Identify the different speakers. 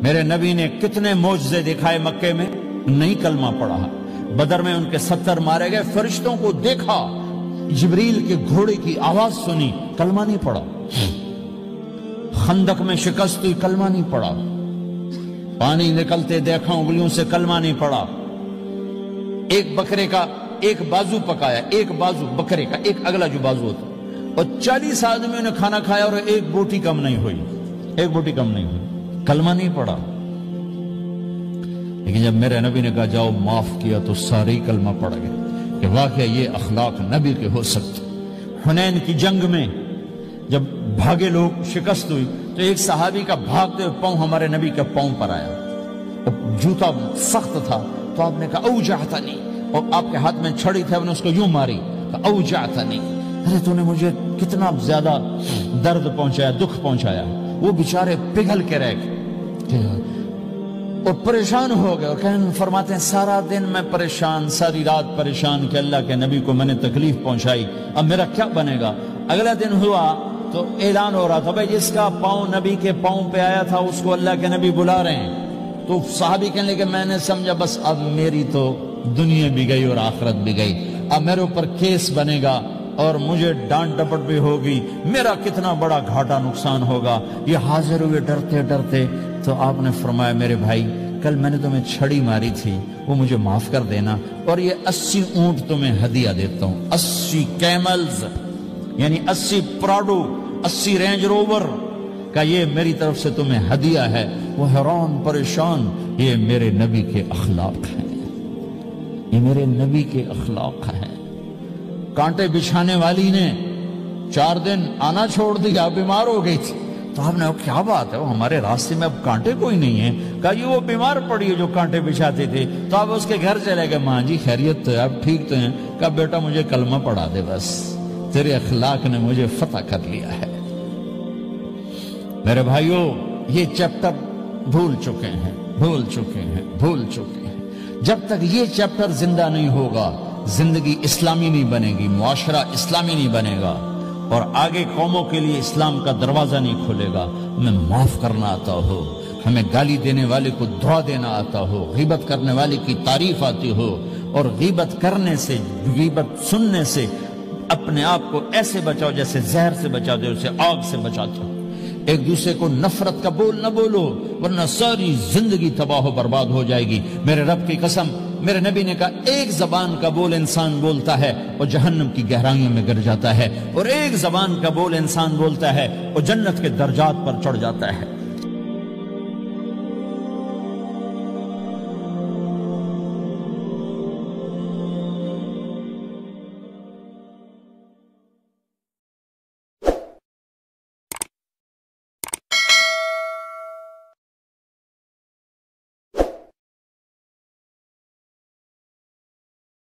Speaker 1: میرے نبی نے کتنے معجزے دکھائے مکے میں، نہیں کلمہ پڑھا۔ بدر میں ان کے 70 مارے گئے، فرشتوں کو دیکھا، جبریل کے گھوڑے کی آواز سنی، کلمہ نہیں پڑھا۔ خندق میں شکست ہوئی، کلمہ نہیں پڑھا۔ پانی نکلتے دیکھا انگلیوں سے، کلمہ نہیں پڑھا۔ ایک بکرے کا ایک بازو پکایا، ایک بازو بکرے کا، ایک اگلا جو بازو ہوتا، اور 40 آدمیوں نے کھانا کھایا اور ایک بوٹی کم نہیں ہوئی، ایک بوٹی کم نہیں ہوئی، کلمہ نہیں پڑھا۔ لیکن جب میرے نبی نے کہا جاؤ معاف کیا تو سارے ہی کلمہ پڑھ گئے کہ واقعہ یہ اخلاق نبی کے ہو سکتے۔ حنین کی جنگ میں جب بھاگے لوگ، شکست ہوئی، تو ایک صحابی کا بھاگتے ہوئے پاؤں ہمارے نبی کے پاؤں پر آیا، اور جوتا سخت تھا، تو آپ نے کہا اوجعتنی، اور آپ کے ہاتھ میں چھڑی تھی، آپ نے اس کو یوں ماری، اوجعتنی، ارے تو نے مجھے کتنا زیادہ درد پہنچایا، دکھ پہنچایا۔ وہ بیچارے پگھل کے رہ گئے اور پریشان ہو گئے، اور فرماتے ہیں سارا دن میں پریشان، ساری رات پریشان کہ اللہ کے نبی کو میں نے تکلیف پہنچائی، اب میرا کیا بنے گا۔ اگلا دن ہوا تو اعلان ہو رہا تھا بھائی جس کا پاؤں نبی کے پاؤں پہ آیا تھا اس کو اللہ کے نبی بلا رہے ہیں۔ تو صحابی کہنے لگے میں نے سمجھا بس اب میری تو دنیا بھی گئی اور آخرت بھی گئی، اب میرے اوپر کیس بنے گا اور مجھے ڈانٹ ڈپٹ بھی ہوگی، میرا کتنا بڑا گھاٹا نقصان ہوگا۔ یہ حاضر ہوئے ڈرتے ڈرتے، تو آپ نے فرمایا میرے بھائی کل میں نے تمہیں چھڑی ماری تھی، وہ مجھے معاف کر دینا، اور یہ 80 اونٹ تمہیں ہدیہ دیتا ہوں، 80 کیملز یعنی 80 پراڈو، 80 رینج روور کا یہ میری طرف سے تمہیں ہدیہ ہے۔ وہ حیران پریشان، یہ میرے نبی کے اخلاق ہیں، یہ میرے نبی کے اخلاق ہیں۔ کانٹے بچھانے والی نے 4 دن آنا چھوڑ دیا، بیمار ہو گئی تھی، تو آپ نے کہا کیا بات ہے، وہ ہمارے راستے میں اب کانٹے کوئی نہیں ہیں، کہا یہ وہ بیمار پڑی ہے جو کانٹے بچھاتے تھے۔ تو آپ اس کے گھر چلے گئے، ماں جی خیریت تو ہے، آپ ٹھیک تو ہیں؟ کہا بیٹا مجھے کلمہ پڑھا دے، بس تیرے اخلاق نے مجھے فتح کر لیا ہے۔ میرے بھائیوں یہ چیپٹر بھول چکے ہیں، بھول چکے ہیں، بھول چکے ہیں۔ جب تک یہ چیپٹر زندہ نہیں ہوگا زندگی اسلامی نہیں بنے گی، معاشرہ اسلامی نہیں بنے گا، اور آگے قوموں کے لیے اسلام کا دروازہ نہیں کھلے گا۔ ہمیں معاف کرنا آتا ہو، ہمیں گالی دینے والے کو دعا دینا آتا ہو، غیبت کرنے والے کی تعریف آتی ہو، اور غیبت کرنے سے، غیبت سننے سے اپنے آپ کو ایسے بچاؤ جیسے زہر سے بچاتے ہو، اسے آگ سے بچاتے ہو۔ ایک دوسرے کو نفرت کا بول نہ بولو ورنہ ساری زندگی تباہ و برباد ہو جائے گی۔ میرے رب کی قسم، میرے نبی نے کہا ایک زبان کا بول انسان بولتا ہے اور جہنم کی گہرائیوں میں گر جاتا ہے، اور ایک زبان کا بول انسان بولتا ہے اور جنت کے درجات پر چڑھ جاتا ہے۔